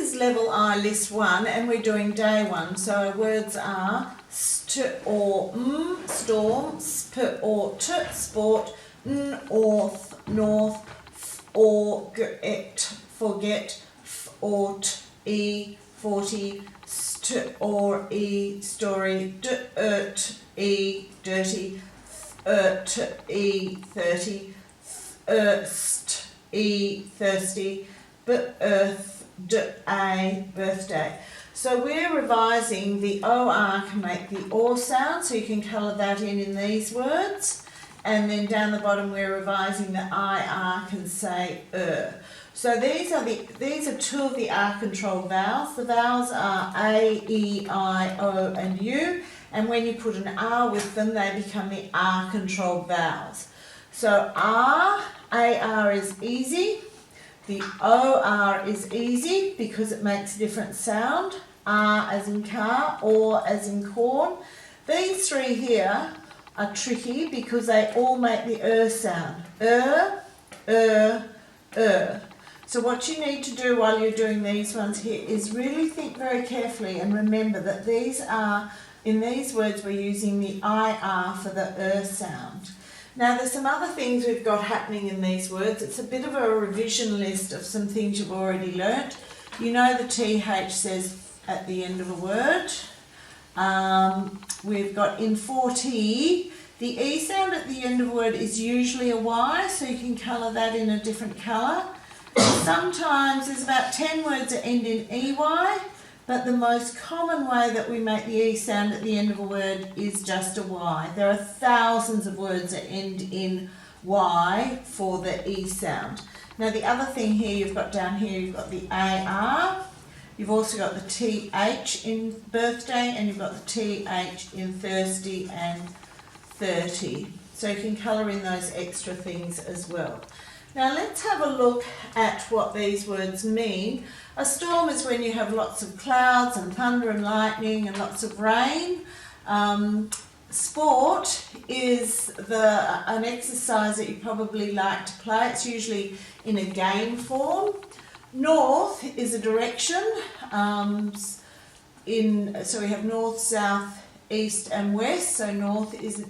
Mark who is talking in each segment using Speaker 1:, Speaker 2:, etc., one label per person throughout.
Speaker 1: is level I, list 1, and we're doing day 1. So our words are st or storm, sp or t, sport, n or th, north, f or get, forget, f or t, e, 40, st or e, story, d, e, dirty, t, e, 30, st, e, thirsty, earth, d, a, birthday. So we're revising the OR can make the OR sound, so you can colour that in these words. And then down the bottom we're revising the IR can say So these are two of the R controlled vowels. The vowels are A, E, I, O and U, and when you put an R with them they become the R controlled vowels. So R, AR is easy. The OR is easy because it makes a different sound. R as in car, or as in corn. These three here are tricky because they all make the sound. So what you need to do while you're doing these ones here is really think very carefully and remember that these are, in these words we're using the IR for the sound. Now there's some other things we've got happening in these words. It's a bit of a revision list of some things you've already learnt. You know the TH says at the end of a word. We've got in 40, the E sound at the end of a word is usually a Y, so you can colour that in a different colour. Sometimes there's about 10 words that end in EY, but the most common way that we make the E sound at the end of a word is just a Y. There are thousands of words that end in Y for the E sound. Now the other thing here you've got down here, you've got the AR, you've also got the TH in birthday, and you've got the TH in thirsty and 30. So you can colour in those extra things as well. Now let's have a look at what these words mean. A storm is when you have lots of clouds and thunder and lightning and lots of rain. Sport is an exercise that you probably like to play. It's usually in a game form. North is a direction. So we have north, south, east and west. So north is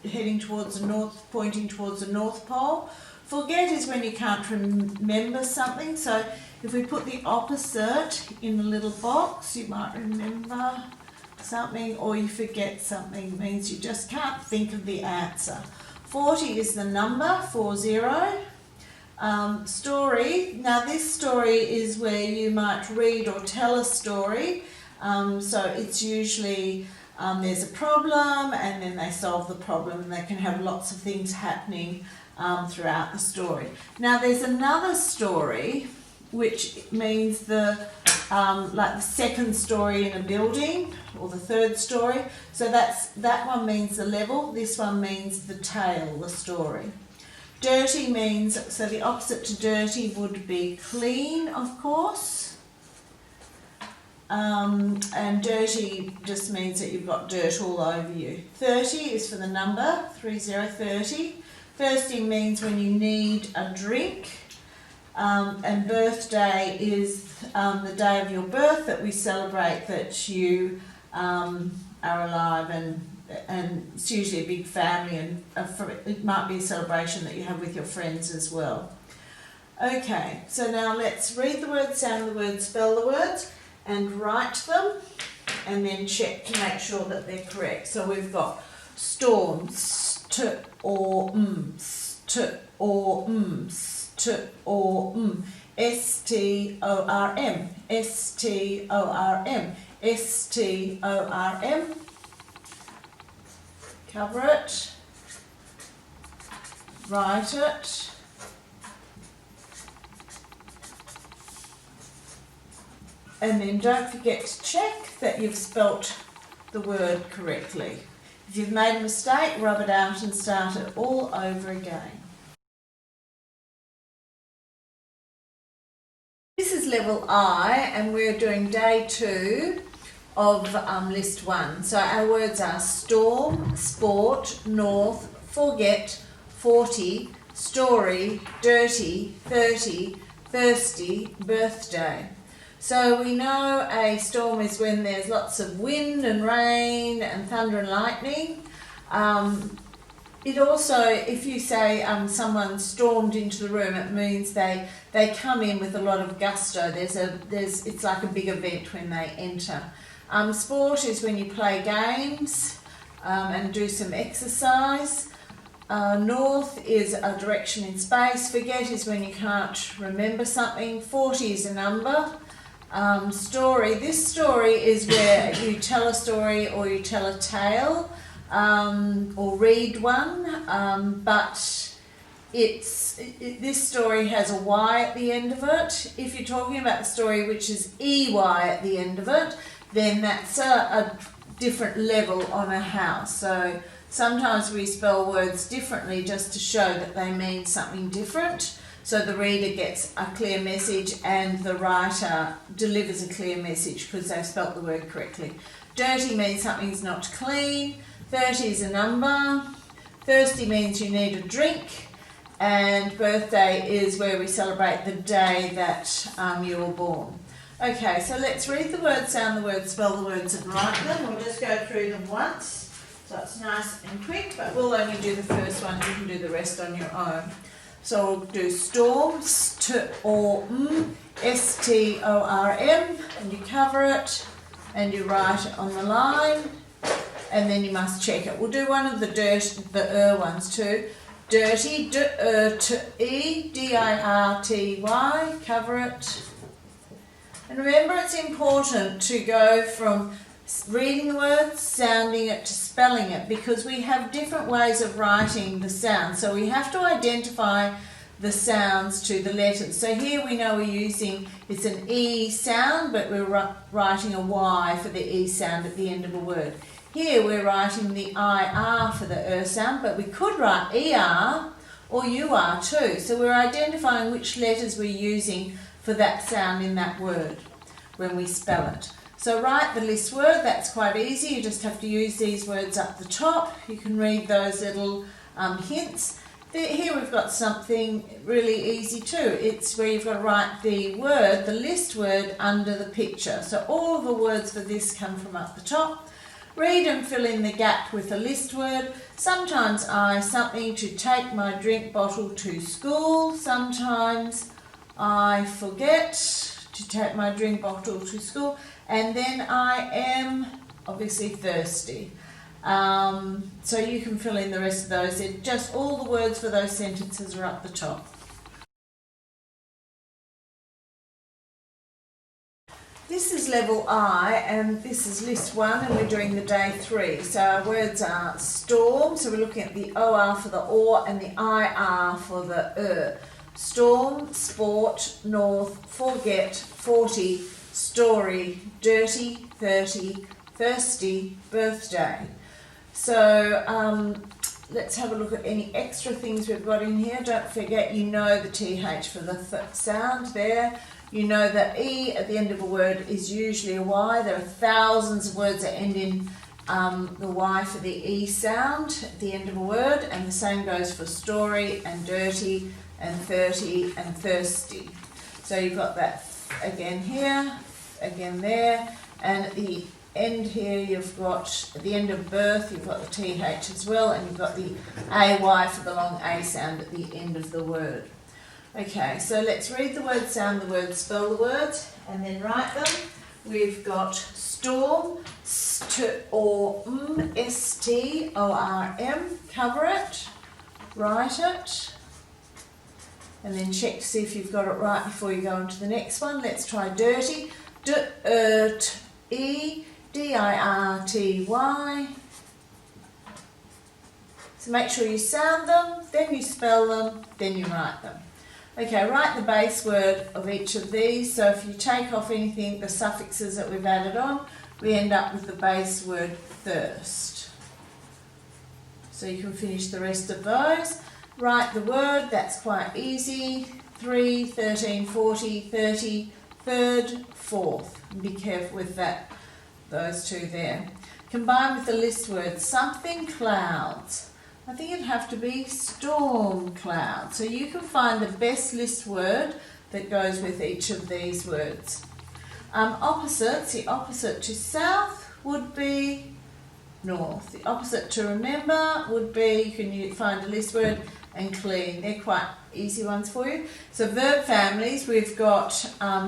Speaker 1: heading towards the north, pointing towards the North Pole. Forget is when you can't remember something. So if we put the opposite in a little box, you might remember something, or you forget something. It means you just can't think of the answer. 40 is the number, 40. Story. Now this story is where you might read or tell a story. So it's usually there's a problem and then they solve the problem, and they can have lots of things happening throughout the story. Now there's another story which means the like the second story in a building, or the third story. So that one means the level, this one means the tale, the story. Dirty means, so the opposite to dirty would be clean, of course. And dirty just means that you've got dirt all over you. 30 is for the number, 30. Thirsty means when you need a drink. And birthday is the day of your birth, that we celebrate that you are alive, and it's usually a big family, and it might be a celebration that you have with your friends as well. Okay, so now let's read the words, sound the words, spell the words, and write them, and then check to make sure that they're correct. So we've got storm, st or st or st or storm, storm, storm. Cover it, write it, and then don't forget to check that you've spelt the word correctly. If you've made a mistake, rub it out and start it all over again. This is level I, and we're doing day 2 of list 1. So our words are storm, sport, north, forget, 40, story, dirty, 30, thirsty, birthday. So we know a storm is when there's lots of wind and rain and thunder and lightning. It also, if you say someone stormed into the room, it means they come in with a lot of gusto. It's like a big event when they enter. Sport is when you play games and do some exercise. North is a direction in space. Forget is when you can't remember something. 40 is a number. Story. This story is where you tell a story or you tell a tale. Or read one, but this story has a Y at the end of it. If you're talking about the story which is EY at the end of it, then that's a different level on a house. So sometimes we spell words differently just to show that they mean something different. So the reader gets a clear message and the writer delivers a clear message because they've spelt the word correctly. Dirty means something's not clean. 30 is a number. Thirsty means you need a drink. And birthday is where we celebrate the day that you were born. Okay, so let's read the words, sound the words, spell the words and write them. We'll just go through them once. So it's nice and quick, but we'll only do the first one. You can do the rest on your own. So we'll do storm, S-T-O-R-M, S-T-O-R-M, and you cover it and you write it on the line. And then you must check it. We'll do one of the ones too. Dirty, D-E, D-I-R-T-Y, cover it. And remember, it's important to go from reading the words, sounding it, to spelling it, because we have different ways of writing the sound. So we have to identify the sounds to the letters. So here we know it's an E sound, but we're writing a Y for the E sound at the end of a word. Here we're writing the IR for the sound, but we could write ER or UR too. So we're identifying which letters we're using for that sound in that word when we spell it. So write the list word, that's quite easy. You just have to use these words up the top. You can read those little hints. Here we've got something really easy too. It's where you've got to write the word, the list word, under the picture. So all of the words for this come from up the top. Read and fill in the gap with a list word. Sometimes something to take my drink bottle to school. Sometimes I forget to take my drink bottle to school. And then I am obviously thirsty. So you can fill in the rest of those. Just all the words for those sentences are up the top. This is level I and this is list 1 and we're doing the day 3. So our words are storm, so we're looking at the OR for the OR and the IR for the Storm, sport, north, forget, 40, story, dirty, 30, thirsty, birthday. So let's have a look at any extra things we've got in here. Don't forget, you know the TH for the sound there. You know that E at the end of a word is usually a Y. There are thousands of words that end in the Y for the E sound at the end of a word, and the same goes for story and dirty and 30 and thirsty. So you've got that again here, again there, and at the end here you've got, at the end of birth, you've got the TH as well, and you've got the AY for the long A sound at the end of the word. Okay, so let's read the word, sound the word, spell the words, and then write them. We've got storm, S-T-O-R-M, S-T-O-R-M, cover it, write it, and then check to see if you've got it right before you go on to the next one. Let's try dirty, D-E, D-I-R-T-Y. So make sure you sound them, then you spell them, then you write them. Okay, write the base word of each of these. So if you take off anything, the suffixes that we've added on, we end up with the base word thirst. So you can finish the rest of those. Write the word, that's quite easy. 3, 13, 40, 30, third, fourth. Be careful with that, those two there. Combine with the list word, something clouds. I think it'd have to be storm cloud. So you can find the best list word that goes with each of these words. Opposites, the opposite to south would be north. The opposite to remember would be, you can find a list word, and clean. They're quite easy ones for you. So verb families, we've got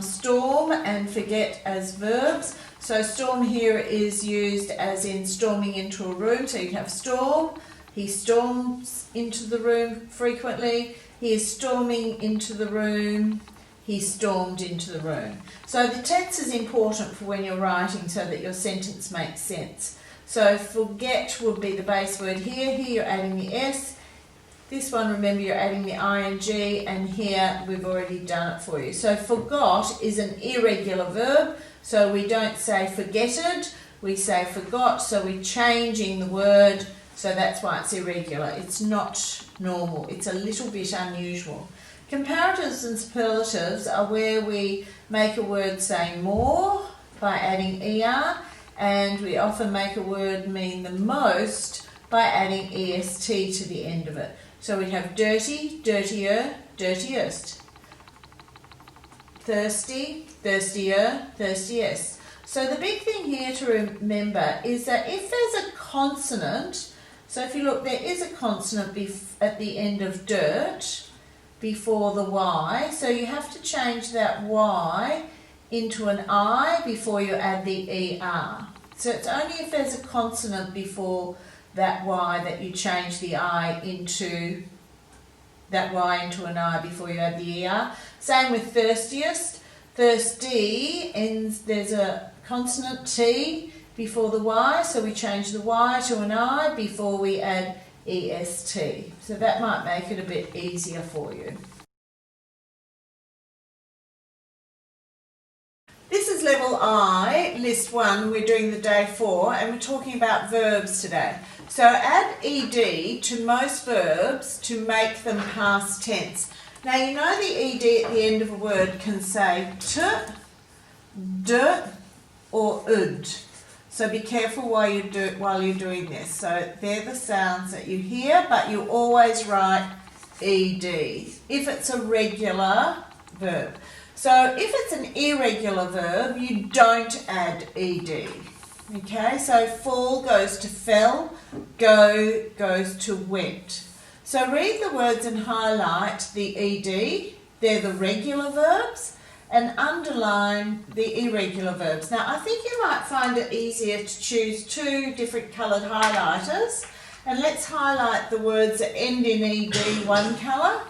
Speaker 1: storm and forget as verbs. So storm here is used as in storming into a room. So you can have storm, he storms into the room frequently. He is storming into the room. He stormed into the room. So the tense is important for when you're writing so that your sentence makes sense. So forget would be the base word here. Here you're adding the S. This one, remember, you're adding the ing, and here we've already done it for you. So forgot is an irregular verb. So we don't say forgetted, we say forgot. So we're changing the word. So that's why it's irregular. It's not normal. It's a little bit unusual. Comparatives and superlatives are where we make a word say more by adding er, and we often make a word mean the most by adding est to the end of it. So we have dirty, dirtier, dirtiest. Thirsty, thirstier, thirstiest. So the big thing here to remember is that if there's a consonant, so if you look, there is a consonant at the end of dirt before the Y, so you have to change that Y into an I before you add the ER. So it's only if there's a consonant before that Y that you change the I into an I before you add the ER. Same with thirstiest. Thirsty ends, there's a consonant T before the Y, so we change the Y to an I before we add EST. So that might make it a bit easier for you. This is level I, list 1, we're doing the day 4, and we're talking about verbs today. So add ed to most verbs to make them past tense. Now you know the ed at the end of a word can say t, d, or ud. So be careful while you're doing this. So they're the sounds that you hear, but you always write ed if it's a regular verb. So if it's an irregular verb, you don't add ed. Okay, so fall goes to fell, go goes to went. So read the words and highlight the ed, they're the regular verbs, and underline the irregular verbs. Now I think you might find it easier to choose 2 different coloured highlighters, and let's highlight the words that end in ed one colour,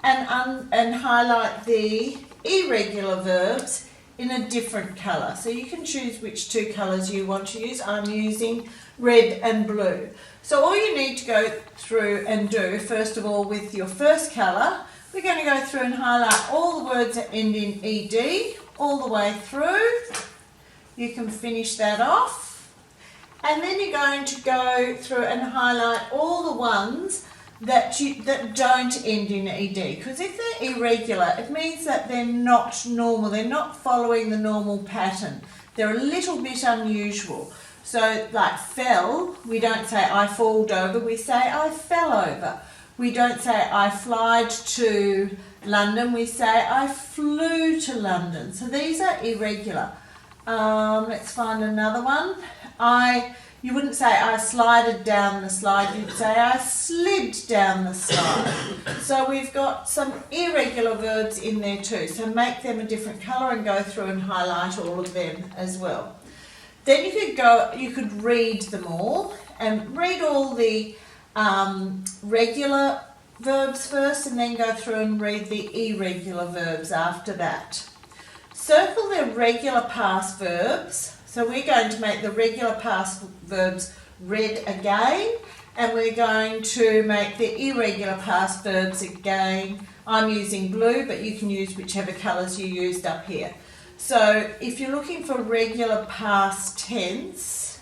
Speaker 1: and highlight the irregular verbs in a different colour. So you can choose which 2 colours you want to use. I'm using red and blue. So all you need to go through and do, first of all, with your first colour, we're going to go through and highlight all the words that end in ed all the way through. You can finish that off. And then you're going to go through and highlight all the ones that don't end in ed, because if they're irregular, it means that they're not normal, they're not following the normal pattern, they're a little bit unusual. So like fell, we don't say I falled over, we say I fell over. We don't say I flied to London, we say I flew to London. So these are irregular. Let's find another one. You wouldn't say I slided down the slide, you'd say I slid down the slide. So we've got some irregular verbs in there too. So make them a different colour and go through and highlight all of them as well. Then you could read them all and read all the regular verbs first, and then go through and read the irregular verbs after that. Circle the regular past verbs. So we're going to make the regular past verbs red again, and we're going to make the irregular past verbs again. I'm using blue, but you can use whichever colours you used up here. So if you're looking for regular past tense,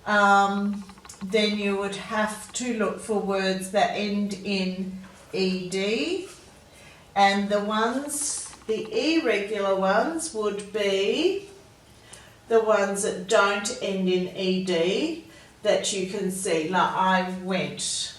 Speaker 1: then you would have to look for words that end in ed, and the irregular ones would be the ones that don't end in ed that you can see, like I went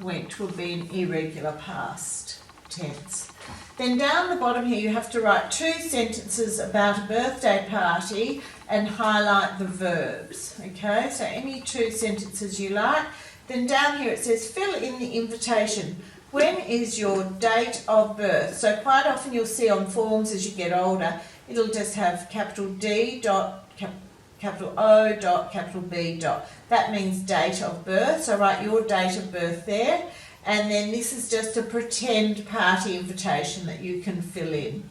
Speaker 1: would be an irregular past tense. Then down the bottom here you have to write 2 sentences about a birthday party and highlight the verbs. Okay, so any 2 sentences you like. Then down here it says fill in the invitation. When is your date of birth? So quite often you'll see on forms as you get older, it'll just have capital D dot, capital O dot, capital B dot. That means date of birth, so write your date of birth there. And then this is just a pretend party invitation that you can fill in.